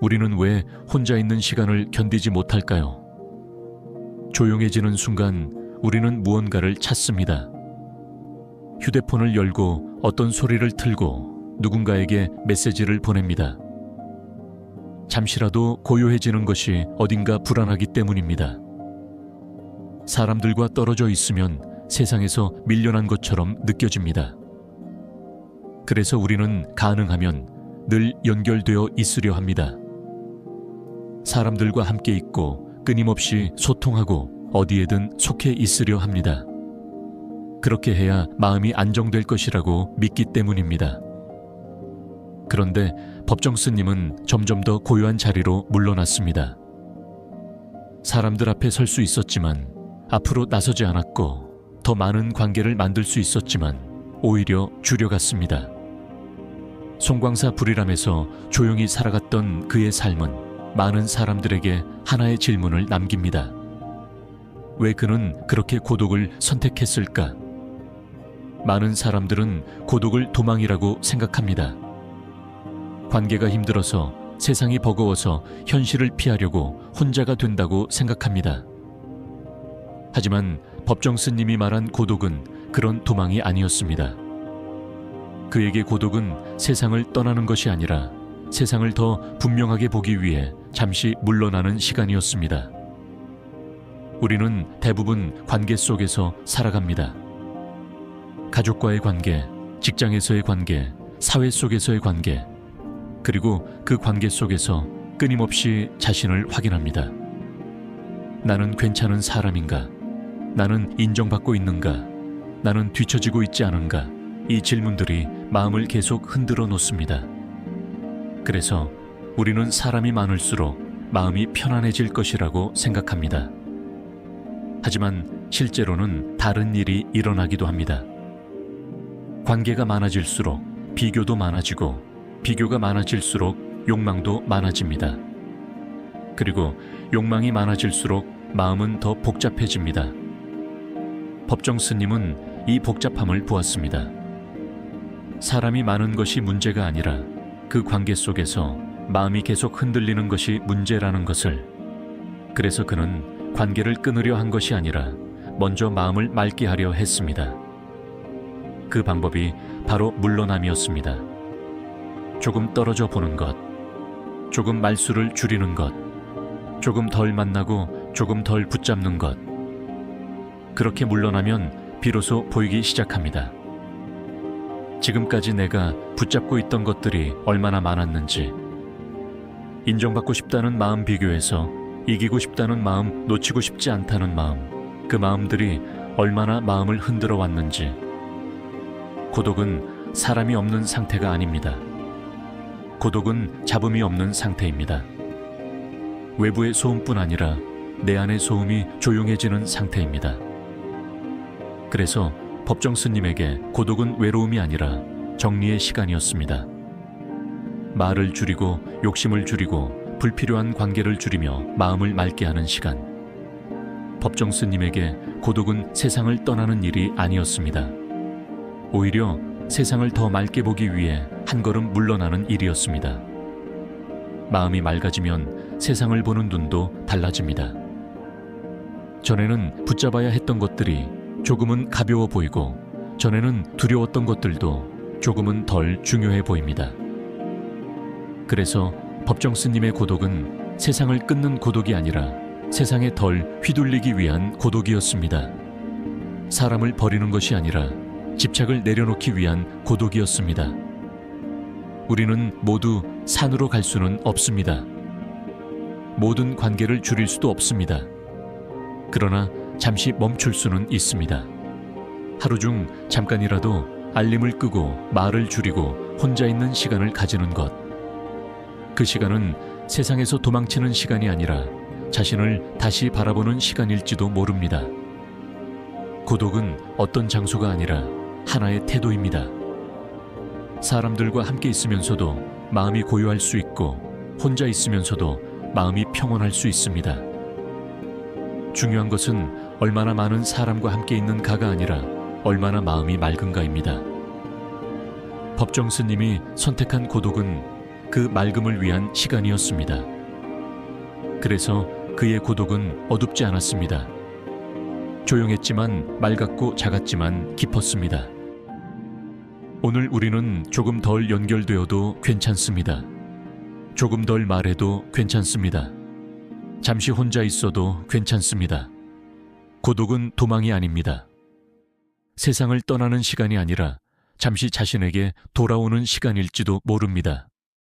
우리는 왜 혼자 있는 시간을 견디지 못할까요? 조용해지는 순간 우리는 무언가를 찾습니다. 휴대폰을 열고 어떤 소리를 틀고 누군가에게 메시지를 보냅니다. 잠시라도 고요해지는 것이 어딘가 불안하기 때문입니다. 사람들과 떨어져 있으면 세상에서 밀려난 것처럼 느껴집니다. 그래서 우리는 가능하면 늘 연결되어 있으려 합니다. 사람들과 함께 있고 끊임없이 소통하고 어디에든 속해 있으려 합니다. 그렇게 해야 마음이 안정될 것이라고 믿기 때문입니다. 그런데 법정 스님은 점점 더 고요한 자리로 물러났습니다. 사람들 앞에 설 수 있었지만 앞으로 나서지 않았고 더 많은 관계를 만들 수 있었지만 오히려 줄여갔습니다. 송광사 불이람에서 조용히 살아갔던 그의 삶은 많은 사람들에게 하나의 질문을 남깁니다. 왜 그는 그렇게 고독을 선택했을까? 많은 사람들은 고독을 도망이라고 생각합니다. 관계가 힘들어서, 세상이 버거워서 현실을 피하려고 혼자가 된다고 생각합니다. 하지만 법정 스님이 말한 고독은 그런 도망이 아니었습니다. 그에게 고독은 세상을 떠나는 것이 아니라 세상을 더 분명하게 보기 위해 잠시 물러나는 시간이었습니다. 우리는 대부분 관계 속에서 살아갑니다. 가족과의 관계, 직장에서의 관계, 사회 속에서의 관계, 그리고 그 관계 속에서 끊임없이 자신을 확인합니다. 나는 괜찮은 사람인가? 나는 인정받고 있는가? 나는 뒤처지고 있지 않은가? 이 질문들이 마음을 계속 흔들어 놓습니다. 그래서 우리는 사람이 많을수록 마음이 편안해질 것이라고 생각합니다. 하지만 실제로는 다른 일이 일어나기도 합니다. 관계가 많아질수록 비교도 많아지고 비교가 많아질수록 욕망도 많아집니다. 그리고 욕망이 많아질수록 마음은 더 복잡해집니다. 법정 스님은 이 복잡함을 보았습니다. 사람이 많은 것이 문제가 아니라 그 관계 속에서 마음이 계속 흔들리는 것이 문제라는 것을, 그래서 그는 관계를 끊으려 한 것이 아니라 먼저 마음을 맑게 하려 했습니다. 그 방법이 바로 물러남이었습니다. 조금 떨어져 보는 것, 조금 말수를 줄이는 것, 조금 덜 만나고 조금 덜 붙잡는 것. 그렇게 물러나면 비로소 보이기 시작합니다. 지금까지 내가 붙잡고 있던 것들이 얼마나 많았는지, 인정받고 싶다는 마음 비교해서 이기고 싶다는 마음, 놓치고 싶지 않다는 마음, 그 마음들이 얼마나 마음을 흔들어 왔는지. 고독은 사람이 없는 상태가 아닙니다. 고독은 잡음이 없는 상태입니다. 외부의 소음뿐 아니라 내 안의 소음이 조용해지는 상태입니다. 그래서 법정 스님에게 고독은 외로움이 아니라 정리의 시간이었습니다. 말을 줄이고 욕심을 줄이고 불필요한 관계를 줄이며 마음을 맑게 하는 시간. 법정 스님에게 고독은 세상을 떠나는 일이 아니었습니다. 오히려 세상을 더 맑게 보기 위해 한 걸음 물러나는 일이었습니다. 마음이 맑아지면 세상을 보는 눈도 달라집니다. 전에는 붙잡아야 했던 것들이 조금은 가벼워 보이고, 전에는 두려웠던 것들도 조금은 덜 중요해 보입니다. 그래서 법정 스님의 고독은 세상을 끊는 고독이 아니라 세상에 덜 휘둘리기 위한 고독이었습니다. 사람을 버리는 것이 아니라 집착을 내려놓기 위한 고독이었습니다. 우리는 모두 산으로 갈 수는 없습니다. 모든 관계를 줄일 수도 없습니다. 그러나 잠시 멈출 수는 있습니다. 하루 중 잠깐이라도 알림을 끄고 말을 줄이고 혼자 있는 시간을 가지는 것. 그 시간은 세상에서 도망치는 시간이 아니라 자신을 다시 바라보는 시간일지도 모릅니다. 고독은 어떤 장소가 아니라 하나의 태도입니다. 사람들과 함께 있으면서도 마음이 고요할 수 있고, 혼자 있으면서도 마음이 평온할 수 있습니다. 중요한 것은 얼마나 많은 사람과 함께 있는가가 아니라 얼마나 마음이 맑은가입니다. 법정 스님이 선택한 고독은 그 맑음을 위한 시간이었습니다. 그래서 그의 고독은 어둡지 않았습니다. 조용했지만 맑았고 작았지만 깊었습니다. 오늘 우리는 조금 덜 연결되어도 괜찮습니다. 조금 덜 말해도 괜찮습니다. 잠시 혼자 있어도 괜찮습니다. 고독은 도망이 아닙니다. 세상을 떠나는 시간이 아니라 잠시 자신에게 돌아오는 시간일지도 모릅니다.